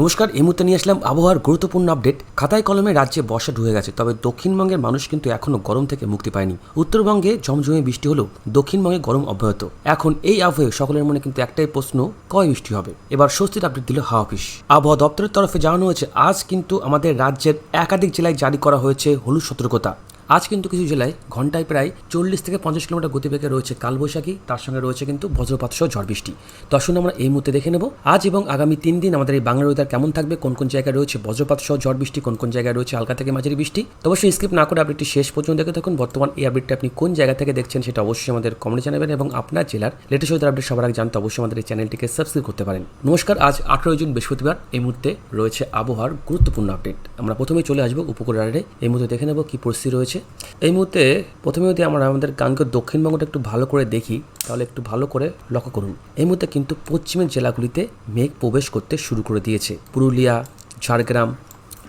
নমস্কার, এই মুহূর্তে নিয়ে আসলাম আবহাওয়ার গুরুত্বপূর্ণ আপডেট। খাতায় কলমে রাজ্যে বর্ষা ঢুকে গেছে, তবে দক্ষিণবঙ্গের মানুষ কিন্তু এখনো গরম থেকে মুক্তি পায়নি। উত্তরবঙ্গে জমজমে বৃষ্টি হলেও দক্ষিণবঙ্গে গরম অব্যাহত। এখন এই আবহাওয়ায় সকলের মনে কিন্তু একটাই প্রশ্ন, কবে বৃষ্টি হবে? এবার স্বস্তির আপডেট দিল হাওয়া অফিস। আবহাওয়া দপ্তরের তরফে জানানো হয়েছে, আজ কিন্তু আমাদের রাজ্যের একাধিক জেলায় জারি করা হয়েছে হলুদ সতর্কতা। আজ কিন্তু কিছু জেলায় ঘন্টায় প্রায় 40 থেকে 50 কিলোমিটার গতিবেগে রয়েছে কালবৈশাখী, তার সঙ্গে রয়েছে কিন্তু বজ্রপাত সহ ঝড় বৃষ্টি। তো আসুন আমরা এই মুহূর্তে দেখে নেব আজ এবং আগামী 3 দিন আমাদের এই বাংলার ওয়েদার কেমন থাকবে, কোন কোন জায়গায় রয়েছে বজ্রপাত সহ ঝড় বৃষ্টি, কোন কোন জায়গায় রয়েছে হালকা থেকে মাঝারি বৃষ্টি। তো অবশ্যই স্কিপ না করে আপডেটটি শেষ পর্যন্ত দেখে থাকুন। বর্তমান এই আপডেটটি আপনি কোন জায়গা থেকে দেখছেন সেটা অবশ্যই আমাদের কমেন্টে জানাবেন, এবং আপনার জেলার লেটেস্ট ওয়েদার আপডেট সবার আগে জানতে অবশ্যই আমাদের এই চ্যানেলটিকে সাবস্ক্রাইব করতে পারেন। নমস্কার, আজ 18 জুন বৃহস্পতিবার। এই মুহূর্তে রয়েছে আবহাওয়ার গুরুত্বপূর্ণ আপডেট। আমরা প্রথমেই চলে আসবো উপকূল রাডারে। এই মুহূর্তে দেখে নেব কি পরিস্থিতি রয়েছে। এই মুহূর্তে প্রথমে যদি আমরা আমাদের গাঙ্গেয় দক্ষিণবঙ্গটা একটু ভালো করে দেখি, তাহলে একটু ভালো করে লক্ষ্য করুন। এই মুহূর্তে কিন্তু পশ্চিমের জেলাগুলিতে মেঘ প্রবেশ করতে শুরু করে দিয়েছে। পুরুলিয়া, ঝাড়গ্রাম,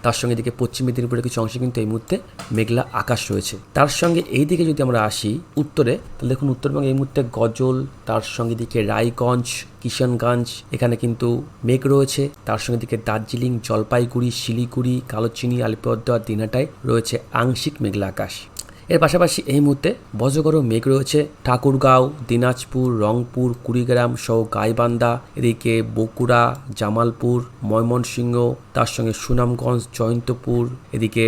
তার সঙ্গে এদিকে পশ্চিম মেদিনীপুরের কিছু অংশে কিন্তু এই মুহূর্তে মেঘলা আকাশ রয়েছে। তার সঙ্গে এই দিকে যদি আমরা আসি উত্তরে, তাহলে দেখুন উত্তরবঙ্গে এই মুহূর্তে গজল, তার সঙ্গে দিকে রায়গঞ্জ, কিষানগঞ্জ, এখানে কিন্তু মেঘ রয়েছে। তার সঙ্গে দিকে দার্জিলিং, জলপাইগুড়ি, শিলিগুড়ি, কালোচিনি, আলিপুরদুয়ার, দিনহাটায় রয়েছে আংশিক মেঘলা আকাশ। এর পাশাপাশি এই মুহূর্তে বজ্রগর্ভ মেঘ রয়েছে ঠাকুরগাঁও, দিনাজপুর, রংপুর, কুড়িগ্রাম সহ গাইবান্ধা, এদিকে বগুড়া, জামালপুর, ময়মনসিংহ, তার সঙ্গে সুনামগঞ্জ, জয়ন্তপুর, এদিকে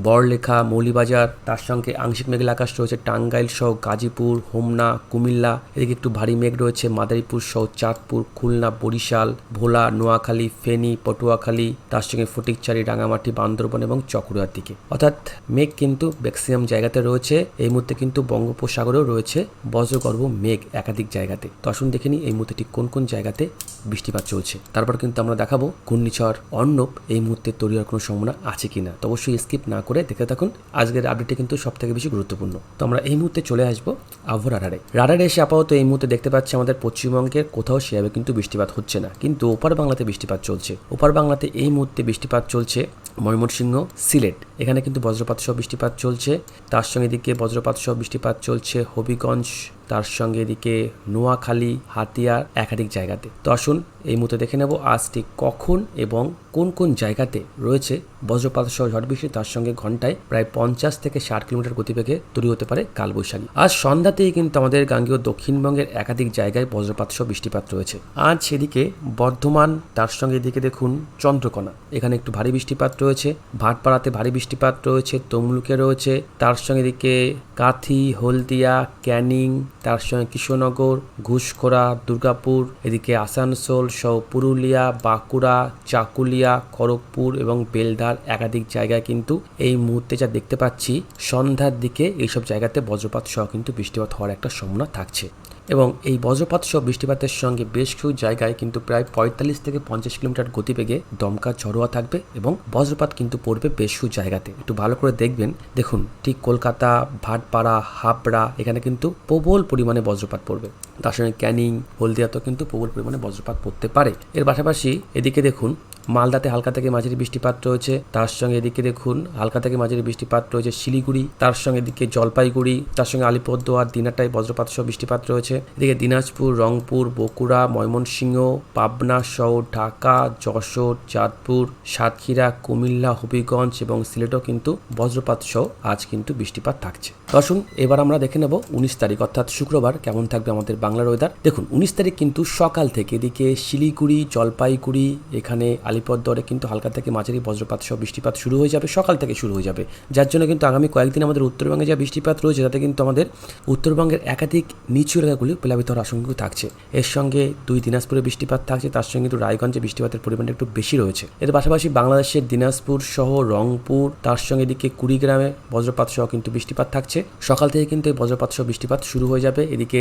বড়লেখা, মৌলিবাজার, তার সঙ্গে আংশিক মেঘলা আকাশ রয়েছে টাঙ্গাইল সহ গাজীপুর, হোমনা, কুমিল্লা, এদিকে একটু ভারী মেঘ রয়েছে মাদারীপুর সহ চাঁদপুর, খুলনা, বরিশাল, ভোলা, নোয়াখালী, ফেনী, পটুয়াখালী, তার সঙ্গে ফটিকচারি, রাঙামাটি, বান্দরবান এবং চকরিয়ার দিকে। অর্থাৎ মেঘ কিন্তু ম্যাক্সিমাম জায়গাতে রয়েছে। এই মুহূর্তে কিন্তু বঙ্গোপসাগরেও রয়েছে বজ্রগর্ভ মেঘ একাধিক জায়গাতে। তো আসুন দেখে নিই এই মুহূর্তে ঠিক কোন কোন জায়গাতে বৃষ্টিপাত চলছে। তারপর কিন্তু আমরা দেখাবো ঘূর্ণিঝড় অর্ণব এই মুহূর্তে তৈরি হওয়ার কোনো সম্ভাবনা আছে কিনা। তো অবশ্যই স্কিপ না করে দেখতে থাকুন। আজকের আপডেটটি কিন্তু সব থেকে বেশি গুরুত্বপূর্ণ। তো আমরা এই মুহূর্তে চলে আসবো আবহাওয়া রাডারে এসে আপাতত এই মুহূর্তে দেখতে পাচ্ছি আমাদের পশ্চিমবঙ্গের কোথাও সেভাবে কিন্তু বৃষ্টিপাত হচ্ছে না, কিন্তু ওপার বাংলাতে বৃষ্টিপাত চলছে। ওপার বাংলাতে এই মুহূর্তে বৃষ্টিপাত চলছে ময়মনসিংহ, সিলেট, এখানে কিন্তু বজ্রপাত সহ বৃষ্টিপাত চলছে। তার সঙ্গে এদিকে বজ্রপাত সহ বৃষ্টিপাত চলছে হবিগঞ্জ, তার সঙ্গে এদিকে নোয়াখালী, হাতিয়ার, একাধিক জায়গাতে। তো আসুন এই মুহূর্তে দেখে নেব আজ ঠিক কখন এবং কোন কোন জায়গাতে রয়েছে বজ্রপাত সহ ঝড় বৃষ্টি, তার সঙ্গে ঘন্টায় প্রায় 50 থেকে 60 কিলোমিটার গতিবেগে তৈরি হতে পারে কালবৈশাখী। আজ সন্ধ্যাতেই কিন্তু আমাদের গাঙ্গেয় দক্ষিণবঙ্গের একাধিক জায়গায় বজ্রপাত সহ বৃষ্টিপাত রয়েছে। আজ সেদিকে বর্ধমান, তার সঙ্গে এদিকে দেখুন চন্দ্রকোনা, এখানে একটু ভারী বৃষ্টিপাত রয়েছে। ভাটপাড়াতে ভারী বৃষ্টিপাত রয়েছে, তমলুকে রয়েছে, তার সঙ্গে এদিকে কাথি, হলদিয়া, ক্যানিং, তার সঙ্গে কৃষ্ণনগর, ঘুষখোরা, দুর্গাপুর, এদিকে আসানসোল সহ পুরুলিয়া, বাঁকুড়া, চাকুলিয়া, খড়গপুর এবং বেলদার একাধিক জায়গায় কিন্তু এই মুহূর্তে যা দেখতে পাচ্ছি সন্ধ্যার দিকে এইসব জায়গাতে বজ্রপাত সহ কিন্তু বৃষ্টিপাত হওয়ার একটা সম্ভাবনা থাকছে। এবং এই বজ্রপাত সহ বৃষ্টিপাতের সঙ্গে বেশ কিছু জায়গায় কিন্তু প্রায় 45 থেকে 50 কিলোমিটার গতিবেগে দমকা ঝড়োয়া থাকবে এবং বজ্রপাত কিন্তু পড়বে বেশ কিছু জায়গাতে। একটু ভালো করে দেখবেন। দেখুন ঠিক কলকাতা, ভাটপাড়া, হাবড়া, এখানে কিন্তু প্রবল পরিমাণে বজ্রপাত পড়বে। তার সঙ্গে ক্যানিং, হলদিয়াতেও কিন্তু প্রবল পরিমাণে বজ্রপাত পড়তে পারে। এর পাশাপাশি এদিকে দেখুন মালদাতে হালকা থেকে মাঝারি বৃষ্টিপাত রয়েছে। তার সঙ্গে এদিকে দেখুন হালকা থেকে মাঝারি বৃষ্টিপাত রয়েছে শিলিগুড়ি, তার সঙ্গে এদিকে জলপাইগুড়ি, তার সঙ্গে আলিপুরদুয়ার, দিনহাটায় বজ্রপাত সহ বৃষ্টিপাত রয়েছে। এদিকে দিনাজপুর, রংপুর, বগুড়া, ময়মনসিংহ, পাবনা সহ ঢাকা, যশোর, চাঁদপুর, সাতক্ষীরা, কুমিল্লা, হবিগঞ্জ এবং সিলেটও কিন্তু বজ্রপাত সহ আজ কিন্তু বৃষ্টিপাত থাকছে। দর্শক, এবার আমরা দেখে নেব 19 তারিখ অর্থাৎ শুক্রবার কেমন থাকবে আমাদের বাংলার ওয়েদার। দেখুন 19 তারিখ কিন্তু সকাল থেকে এদিকে শিলিগুড়ি, জলপাইগুড়ি, এখানে আলিপুরদুয়ারে কিন্তু হালকা থেকে মাঝারি বজ্রপাত সহ বৃষ্টিপাত শুরু হয়ে যাবে, সকাল থেকে শুরু হয়ে যাবে, যার জন্য কিন্তু আগামী কয়েকদিন আমাদের উত্তরবঙ্গে যা বৃষ্টিপাত রয়েছে তাতে কিন্তু আমাদের উত্তরবঙ্গের একাধিক নিচু এলাকাগুলি প্লাবিত হওয়ার আশঙ্কা থাকছে। এর সঙ্গে 2 দিনাজপুরে বৃষ্টিপাত থাকছে, তার সঙ্গে কিন্তু রায়গঞ্জে বৃষ্টিপাতের পরিমাণটা একটু বেশি রয়েছে। এর পাশাপাশি বাংলাদেশের দিনাজপুর সহ রংপুর, তার সঙ্গে এদিকে কুড়িগ্রামে বজ্রপাত সহ কিন্তু বৃষ্টিপাত থাকছে। সকাল থেকে কিন্তু এই বজ্রপাত সহ বৃষ্টিপাত শুরু হয়ে যাবে। এদিকে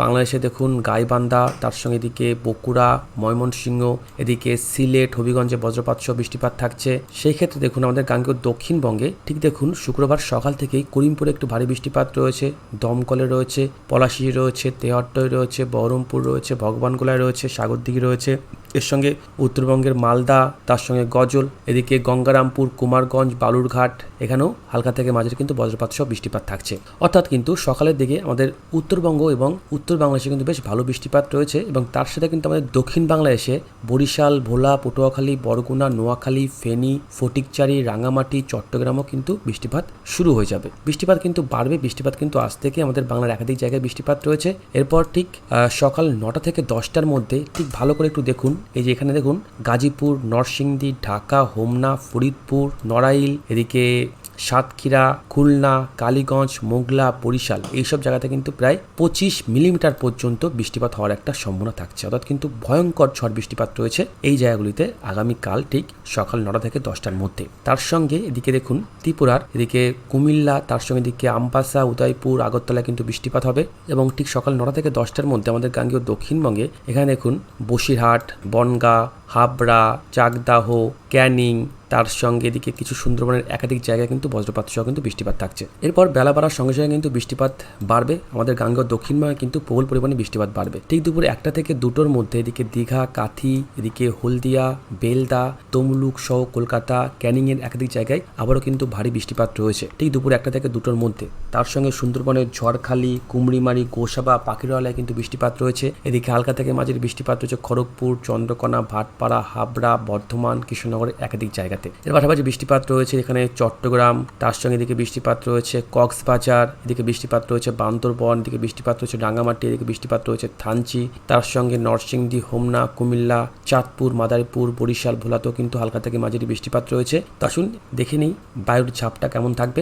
বাংলাদেশে দেখুন গাইবান্ধা, তার সঙ্গে এদিকে বগুড়া, ময়মনসিংহ, এদিকে সিলেট, হবিগঞ্জে বজ্রপাত সহ বৃষ্টিপাত থাকছে। সেই ক্ষেত্রে দেখুন আমাদের গাঙ্গেয় দক্ষিণবঙ্গে ঠিক দেখুন শুক্রবার সকাল থেকেই করিমপুরে একটু ভারী বৃষ্টিপাত রয়েছে, দমকলে রয়েছে, পলাশী রয়েছে, তেহট্টয় রয়েছে, বহরমপুর রয়েছে, ভগবানগোলায় রয়েছে, সাগরদিঘি রয়েছে, এর সঙ্গে উত্তরবঙ্গের মালদা, তার সঙ্গে গজল, এদিকে গঙ্গারামপুর, কুমারগঞ্জ, বালুরঘাট, এখানেও হালকা থেকে মাঝারি কিন্তু বজ্রপাত সহ বৃষ্টিপাত থাকছে। অর্থাৎ কিন্তু সকালের দিকে আমাদের উত্তরবঙ্গ এবং উত্তর বাংলাদেশে কিন্তু বেশ ভালো বৃষ্টিপাত রয়েছে, এবং তার সাথে কিন্তু আমাদের দক্ষিণ বাংলায় এসে বরিশাল, ভোলা, পটুয়াখালী, বরগুনা, নোয়াখালী, ফেনী, ফটিকচারি, রাঙামাটি, চট্টগ্রামও কিন্তু বৃষ্টিপাত শুরু হয়ে যাবে। বৃষ্টিপাত কিন্তু বাড়বে, বৃষ্টিপাত কিন্তু আজ থেকে আমাদের বাংলার একাধিক জায়গায় বৃষ্টিপাত রয়েছে। এরপর ঠিক সকাল 9টা থেকে 10টার মধ্যে ঠিক ভালো করে একটু দেখুন, এই যে এখানে দেখুন গাজীপুর, নরসিংদী, ঢাকা, হোমনা, ফরিদপুর, নড়াইল, এদিকে সাতক্ষীরা, খুলনা, কালীগঞ্জ, মোগলা, বরিশাল, এইসব জায়গাতে কিন্তু প্রায় 25 মিলিমিটার পর্যন্ত বৃষ্টিপাত হওয়ার একটা সম্ভাবনা থাকছে। অর্থাৎ কিন্তু ভয়ঙ্কর ঝড় বৃষ্টিপাত রয়েছে এই জায়গাগুলিতে আগামীকাল ঠিক সকাল 9টা থেকে 10টার মধ্যে। তার সঙ্গে এদিকে দেখুন ত্রিপুরার এদিকে কুমিল্লা, তার সঙ্গে এদিকে আমবাসা, উদয়পুর, আগরতলায় কিন্তু বৃষ্টিপাত হবে, এবং ঠিক সকাল 9টা থেকে 10টার মধ্যে আমাদের গাঙ্গেয় দক্ষিণবঙ্গে এখানে দেখুন বসিরহাট, বনগাঁ, হাবড়া, চাকদাহ, ক্যানিং, তার সঙ্গে এদিকে কিছু সুন্দরবনের একাধিক জায়গায় কিন্তু বজ্রপাত সহ কিন্তু বৃষ্টিপাত থাকছে। এরপর বেলা বাড়ার সঙ্গে সঙ্গে কিন্তু বৃষ্টিপাত বাড়বে, আমাদের গাঙ্গেয় দক্ষিণবঙ্গে কিন্তু প্রবল পরিমাণে বৃষ্টিপাত বাড়বে। ঠিক দুপুর 1টা থেকে 2টোর মধ্যে এদিকে দীঘা, কাথি, এদিকে হলদিয়া, বেলদা, তমলুক সহ কলকাতা, ক্যানিংয়ের একাধিক জায়গায় আবারও কিন্তু ভারী বৃষ্টিপাত রয়েছে ঠিক দুপুর 1টা থেকে 2টোর মধ্যে। তার সঙ্গে সুন্দরবনের ঝড়খালি, কুমড়িমারি, গোসাবা, পাখিরালয় কিন্তু বৃষ্টিপাত রয়েছে। এদিকে হালকা থেকে মাঝারি বৃষ্টিপাত রয়েছে খড়গপুর, চন্দ্রকোনা, ভাটপাড়া, হাবড়া, বর্ধমান, কৃষ্ণনগরের একাধিক জায়গাতে। এর পাশাপাশি বৃষ্টিপাত রয়েছে এখানে চট্টগ্রাম, তার সঙ্গে এদিকে বৃষ্টিপাত রয়েছে কক্সবাজার, এদিকে বৃষ্টিপাত রয়েছে বান্দরবন, এদিকে বৃষ্টিপাত রয়েছে রাঙামাটি, এদিকে বৃষ্টিপাত রয়েছে থানচি, তার সঙ্গে নরসিংদী, হোমনা, কুমিল্লা, চাঁদপুর, মাদারীপুর, বরিশাল, ভোলাতেও কিন্তু হালকা থেকে মাঝারি বৃষ্টিপাত রয়েছে। তো আসুন দেখে নিই বায়ুর ঝাপটা কেমন থাকবে।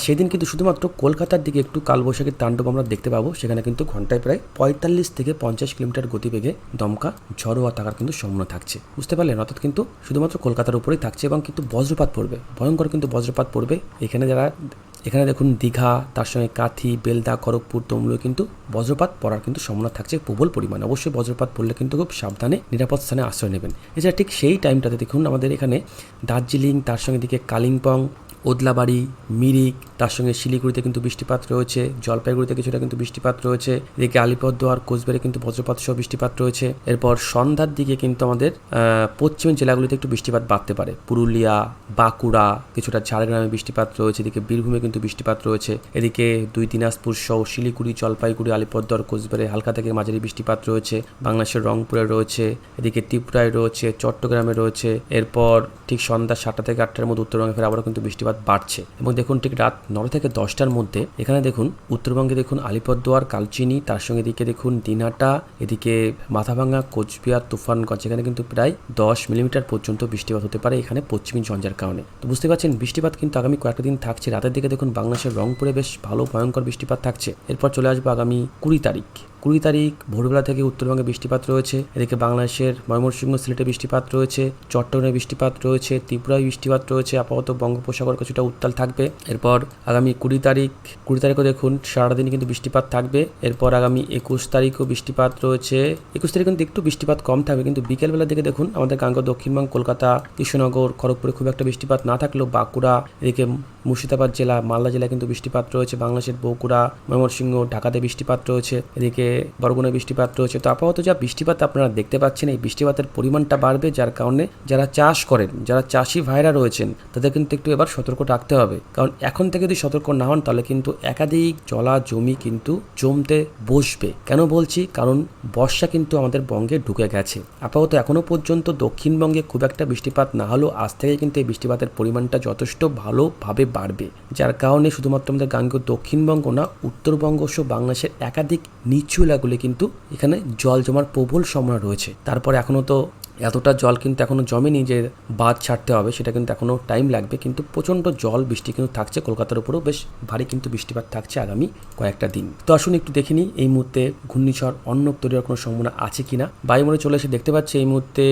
সেদিন কিন্তু শুধুমাত্র কলকাতার দিকে একটু কালবৈশাখীর তাণ্ডব আমরা দেখতে পাবো, সেখানে কিন্তু ঘন্টায় প্রায় 45 থেকে 50 কিলোমিটার গতিবেগে দমকা ঝড়ো হওয়া থাকার কিন্তু সম্ভাবনা থাকছে, বুঝতে পারলেন। অর্থাৎ কিন্তু শুধুমাত্র কলকাতার উপরেই থাকছে, এবং কিন্তু বজ্রপাত পড়বে, ভয়ঙ্কর কিন্তু বজ্রপাত পড়বে এখানে দেখুন দীঘা, তার সঙ্গে কাথি, বেলদা, খড়গপুর, তমলুক কিন্তু বজ্রপাত পড়ার কিন্তু সম্ভাবনা থাকছে প্রবল পরিমাণে। অবশ্যই বজ্রপাত পড়লে কিন্তু খুব সাবধানে নিরাপদ স্থানে আশ্রয় নেবেন। এছাড়া ঠিক সেই টাইমটাতে দেখুন আমাদের এখানে দার্জিলিং, তার সঙ্গে দিকে কালিম্পং, ওদলাবাড়ি, মিরিক, তার সঙ্গে শিলিগুড়িতে কিন্তু বৃষ্টিপাত রয়েছে, জলপাইগুড়িতে কিছুটা কিন্তু বৃষ্টিপাত রয়েছে, এদিকে আলিপুরদুয়ার, কোচবিহারে কিন্তু বজ্রপাত সহ বৃষ্টিপাত রয়েছে। এরপর সন্ধ্যার দিকে কিন্তু আমাদের পশ্চিমের জেলাগুলিতে একটু বৃষ্টিপাত বাড়তে পারে, পুরুলিয়া, বাঁকুড়া, কিছুটা ঝাড়গ্রামে বৃষ্টিপাত রয়েছে, এদিকে বীরভূমে কিন্তু বৃষ্টিপাত রয়েছে, এদিকে দিনাজপুর সহ শিলিগুড়ি, জলপাইগুড়ি, আলিপুরদুয়ার, কোচবিহারে হালকা থেকে মাঝারি বৃষ্টিপাত রয়েছে, বাংলাদেশের রংপুরে রয়েছে, এদিকে ত্রিপুরায় রয়েছে, চট্টগ্রামে রয়েছে। এরপর ঠিক সন্ধ্যা 7টা থেকে 8টার মধ্যে উত্তরবঙ্গে ফের আবারও কিন্তু বৃষ্টিপাত বাড়ছে, এবং দেখুন ঠিক রাত 9টা থেকে 10টার মধ্যে এখানে দেখুন উত্তরবঙ্গে দেখুন আলিপুরদুয়ার, কালচিনি, তার সঙ্গে এদিকে দেখুন দিনহাটা, এদিকে মাথাভাঙা, কোচবিহার, তুফানগঞ্জ, এখানে কিন্তু প্রায় 10 মিলিমিটার পর্যন্ত বৃষ্টিপাত হতে পারে এখানে পশ্চিমী ঝঞ্ঝার কারণে। তো বুঝতে পারছেন বৃষ্টিপাত কিন্তু আগামী কয়েকটা দিন থাকছে। রাতের দিকে দেখুন বাংলাদেশের রংপুরে বেশ ভালো ভয়ঙ্কর বৃষ্টিপাত থাকছে। এরপর চলে আসবো আগামী 20 তারিখ ভোরবেলা থেকে উত্তরবঙ্গে বৃষ্টিপাত রয়েছে, এদিকে বাংলাদেশের ময়মনসিংহ, সিলেটে বৃষ্টিপাত রয়েছে, চট্টগ্রামে বৃষ্টিপাত রয়েছে, ত্রিপুরায় বৃষ্টিপাত রয়েছে, আপাতত বঙ্গোপসাগর কিছুটা উত্তাল থাকবে। এরপর আগামী 20 তারিখও দেখুন সারাদিন কিন্তু বৃষ্টিপাত থাকবে। এরপর আগামী 21 তারিখও বৃষ্টিপাত রয়েছে। 21 তারিখ কিন্তু একটু বৃষ্টিপাত কম থাকবে, কিন্তু বিকেলবেলার দিকে দেখুন আমাদের গাঙ্গেয় দক্ষিণবঙ্গ, কলকাতা, কৃষ্ণনগর, খড়গপুরে খুব একটা বৃষ্টিপাত না থাকলেও বাঁকুড়া, এদিকে মুর্শিদাবাদ জেলা, মালদা জেলায় কিন্তু বৃষ্টিপাত রয়েছে, বাংলাদেশের বগুড়া, ময়মনসিংহ, ঢাকাতে বৃষ্টিপাত রয়েছে, এদিকে বরগুনায় বৃষ্টিপাত রয়েছে। তো আপাতত যা বৃষ্টিপাত আপনারা দেখতে পাচ্ছেন, এই বৃষ্টিপাতের পরিমাণটা বাড়বে, যার কারণে যারা চাষ করেন, যারা চাষি ভাইরা রয়েছেন, তাদের কিন্তু একটু এবার সতর্ক থাকতে হবে। কারণ এখন থেকে যদি সতর্ক না হন তাহলে কিন্তু একাধিক জলা জমি কিন্তু জমতে বসবে। কেন বলছি? কারণ বর্ষা কিন্তু আমাদের বঙ্গে ঢুকে গেছে। আপাতত এখনো পর্যন্ত দক্ষিণবঙ্গে খুব একটা বৃষ্টিপাত না হলেও আজ থেকে কিন্তু এই বৃষ্টিপাতের পরিমাণটা যথেষ্ট ভালোভাবে বাড়বে, যার কারণে শুধুমাত্র আমাদের গাঙ্গেয় দক্ষিণবঙ্গ না, উত্তরবঙ্গ সহ বাংলাদেশের একাধিক নিচু এলাকাগুলি কিন্তু এখানে জল জমার প্রবল সম্ভাবনা রয়েছে। তারপরে এখনো তো এতটা জল কিন্তু এখনো জমেনি যে বাঁধ ছাড়তে হবে, সেটা কিন্তু এখনো টাইম লাগবে, কিন্তু প্রচণ্ড জল বৃষ্টি কিন্তু থাকছে। কলকাতার উপরেও বেশ ভারী কিন্তু বৃষ্টিপাত থাকছে আগামী কয়েকটা দিন। তো আসুন একটু দেখে নিই এই মুহূর্তে ঘূর্ণিঝড় অর্ণব তৈরি হওয়ার কোনো সম্ভাবনা আছে কিনা। বায়ুমণ্ডলে চলে এসে দেখতে পাচ্ছি এই মুহূর্তে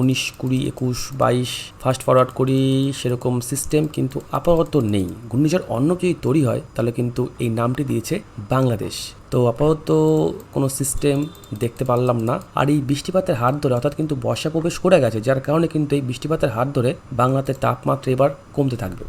19, 20, 21, 22 ফাস্ট ফরওয়ার্ড করি সেরকম সিস্টেম কিন্তু আপাতত নেই। ঘূর্ণিঝড় অর্ণব যদি তৈরি হয় তাহলে কিন্তু এই নামটি দিয়েছে বাংলাদেশ। তো আপাতত কোনো সিস্টেম দেখতে পারলাম না। আর এই বৃষ্টিপাতের হাত ধরে অর্থাৎ কিন্তু বর্ষা প্রবেশ করে গেছে, যার কারণে কিন্তু এই বৃষ্টিপাতের হাত ধরে বাংলাতে তাপমাত্রা এবার কমতে থাকবে।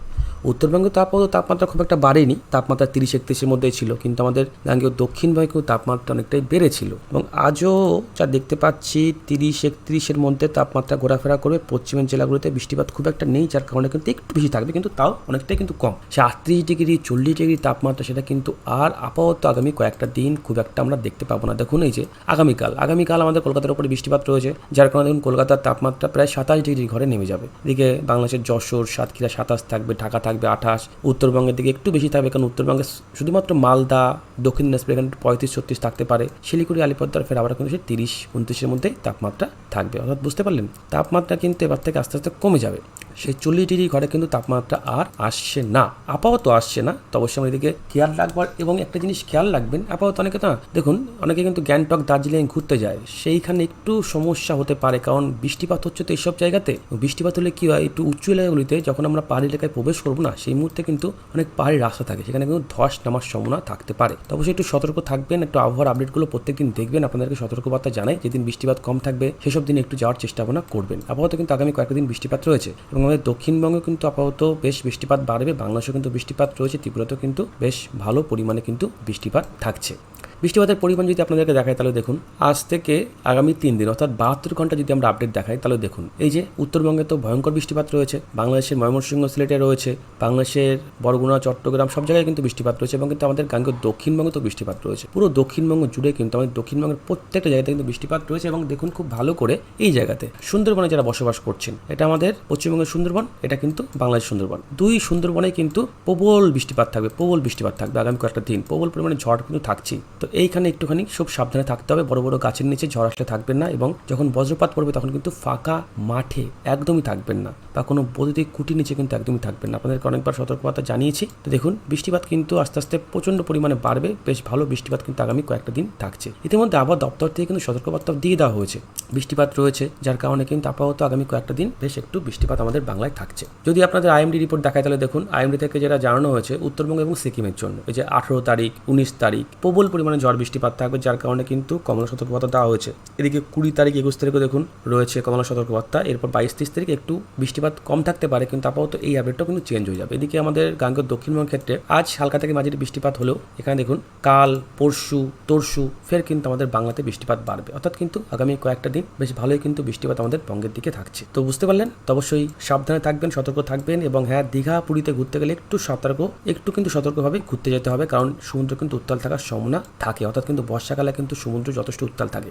উত্তরবঙ্গে তো আপাতত তাপমাত্রা খুব একটা বাড়েনি, তাপমাত্রা 30-31-এর মধ্যেই ছিল, কিন্তু আমাদের গাঙ্গেয় দক্ষিণবঙ্গে কিন্তু তাপমাত্রা অনেকটাই বেড়েছিল এবং আজও যা দেখতে পাচ্ছি 30-31-এর মধ্যে তাপমাত্রা ঘোরাফেরা করবে। পশ্চিমের জেলাগুলোতে বৃষ্টিপাত খুব একটা নেই, যার কারণে কিন্তু একটু বেশি থাকবে, কিন্তু তাও অনেকটাই কিন্তু কম। সে 38-40 ডিগ্রি তাপমাত্রা সেটা কিন্তু আর আপাতত আগামী কয়েকটা দিন খুব একটা আমরা দেখতে পাবো না। দেখুন এই যে আগামীকাল আমাদের কলকাতার উপরে বৃষ্টিপাত রয়েছে, যার কারণে দেখুন কলকাতার তাপমাত্রা প্রায় 27 ডিগ্রি ঘরে নেমে যাবে। এদিকে বাংলাদেশের যশোর, সাতক্ষীরা 27 থাকবে, ঢাকা থাকবে 28, উত্তরবঙ্গের দিকে একটু বেশি থাকবে, কারণ উত্তরবঙ্গে শুধুমাত্র মালদা, দক্ষিণ দিনাজপুর এখানে 35-36 থাকতে পারে। শিলিগুড়ি, আলিপুরদুয়ার ফের আবার কিন্তু 30-29-এর মধ্যে তাপমাত্রা থাকবে। অর্থাৎ বুঝতে পারলেন, তাপমাত্রা কিন্তু এবার থেকে আস্তে আস্তে কমে যাবে। সেই 40 ডিগ্রি ঘরে কিন্তু তাপমাত্রা আর আসছে না, আপাতত আসছে না। তো অবশ্যই আমরা এদিকে খেয়াল রাখবার, এবং একটা জিনিস খেয়াল রাখবেন, আপাতত অনেকে না দেখুন অনেকে কিন্তু গ্যাংটক, দার্জিলিং ঘুরতে যায়, সেইখানে একটু সমস্যা হতে পারে, কারণ বৃষ্টিপাত হচ্ছে তো এইসব জায়গাতে। বৃষ্টিপাত হলে কি হয়, একটু উঁচু এলাকাগুলিতে যখন আমরা পাহাড়ি এলাকায় প্রবেশ করবো না, সেই মুহূর্তে কিন্তু অনেক পাহাড়ি রাস্তা থাকে, সেখানে কিন্তু ধস নামার সম্ভাবনা থাকতে পারে। তো অবশ্যই একটু সতর্ক থাকবেন, একটু আবহাওয়ার আপডেটগুলো প্রত্যেকদিন দেখবেন, আপনাদেরকে সতর্কবার্তা জানাই। যেদিন বৃষ্টিপাত কম থাকবে সেসব দিনে একটু যাওয়ার চেষ্টা ভাবনা করবেন। আপাতত কিন্তু আগামী কয়েকটা দিন বৃষ্টিপাত রয়েছে, এবং আমাদের দক্ষিণবঙ্গে কিন্তু আপাতত বেশ বৃষ্টিপাত বাড়বে, বাংলাদেশেও কিন্তু বৃষ্টিপাত রয়েছে, ত্রিপুরাতেও কিন্তু বেশ ভালো পরিমাণে কিন্তু বৃষ্টিপাত থাকছে। বৃষ্টিপাতের পরিমাণ যদি আপনাদেরকে দেখায় তাহলে দেখুন, আজ থেকে আগামী 3 দিন অর্থাৎ 72 ঘন্টা যদি আমরা আপডেট দেখাই তাহলে দেখুন, এই যে উত্তরবঙ্গে তো ভয়ঙ্কর বৃষ্টিপাত রয়েছে, বাংলাদেশের ময়মনসিংহ, সিলেটে রয়েছে, বাংলাদেশের বরগুনা, চট্টগ্রাম সব জায়গায় কিন্তু বৃষ্টিপাত রয়েছে, এবং কিন্তু আমাদের গাঙ্গেয় দক্ষিণবঙ্গে তো বৃষ্টিপাত রয়েছে। পুরো দক্ষিণবঙ্গ জুড়ে কিন্তু আমাদের দক্ষিণবঙ্গের প্রত্যেকটা জায়গাতে কিন্তু বৃষ্টিপাত রয়েছে। এবং দেখুন খুব ভালো করে এই জায়গাতে সুন্দরবনে যারা বসবাস করছেন, এটা আমাদের পশ্চিমবঙ্গের সুন্দরবন, এটা কিন্তু বাংলাদেশ সুন্দরবন, দুই সুন্দরবনে কিন্তু প্রবল বৃষ্টিপাত থাকবে আগামী কয়েকটা দিন, প্রবল পরিমাণে ঝড় কিন্তু থাকছে। তো এইখানে একটুখানি খুব সাবধানে থাকতে হবে, বড় বড় গাছের নিচে ঝড় আসলে থাকবেন না, এবং যখন বজ্রপাত পড়বে তখন কিন্তু ফাঁকা মাঠে একদমই থাকবেন না, বা কোনো বৈদ্যুতিক খুঁটির নিচে কিন্তু একদমই থাকবেন না। আপনাদেরকে অনেকবার সতর্কবার্তা জানিয়েছি। তো দেখুন বৃষ্টিপাত কিন্তু আস্তে আস্তে প্রচণ্ড পরিমাণে বাড়বে, বেশ ভালো বৃষ্টিপাত কিন্তু আগামী কয়েকটা দিন থাকছে। ইতিমধ্যে আবহাওয়া দপ্তর থেকে কিন্তু সতর্কবার্তা দিয়ে দেওয়া হয়েছে, বৃষ্টিপাত রয়েছে, যার কারণে কিন্তু আপাতত আগামী কয়েকটা দিন বেশ একটু বৃষ্টিপাত আমাদের বাংলায় থাকছে। যদি আপনাদের আইএমডি রিপোর্ট দেখায় তাহলে দেখুন, আইএমডি থেকে যেটা জানানো হয়েছে উত্তরবঙ্গ এবং সিকিমের জন্য, এই যে 18 তারিখ 19 তারিখ প্রবল পরিমাণে ঝড় বৃষ্টিপাত থাকবে, যার কারণে কিন্তু কমলা সতর্কবার্তা দেওয়া হয়েছে। এদিকে 20 তারিখ 21 তারিখও দেখুন রয়েছে কমলা সতর্কবার্তা। এরপর 22-23 তারিখ একটু বৃষ্টিপাত কম থাকতে পারে, কিন্তু আপাতত এই আপডেটটাও কিন্তু চেঞ্জ হয়ে যাবে। এদিকে আমাদের গাঙ্গেয় দক্ষিণবঙ্গের ক্ষেত্রে আজ হালকা থেকে মাঝারি বৃষ্টিপাত হলেও এখানে দেখুন কাল, পরশু, তরশু ফের কিন্তু আমাদের বাংলাতে বৃষ্টিপাত বাড়বে, অর্থাৎ কিন্তু আগামী কয়েকটা দিন বেশ ভালোই কিন্তু বৃষ্টিপাত আমাদের বঙ্গের দিকে থাকছে। তো বুঝতে পারলেন, তো অবশ্যই সাবধানে থাকবেন, সতর্ক থাকবেন, এবং হ্যাঁ, দীঘা পুরীতে ঘুরতে গেলে একটু কিন্তু সতর্কভাবে ঘুরতে যেতে হবে, কারণ সমুদ্র কিন্তু উত্তাল থাকার সম্ভাবনা থাকে, অর্থাৎ কিন্তু বর্ষাকালে কিন্তু সমুদ্র যথেষ্ট উত্তাল থাকে।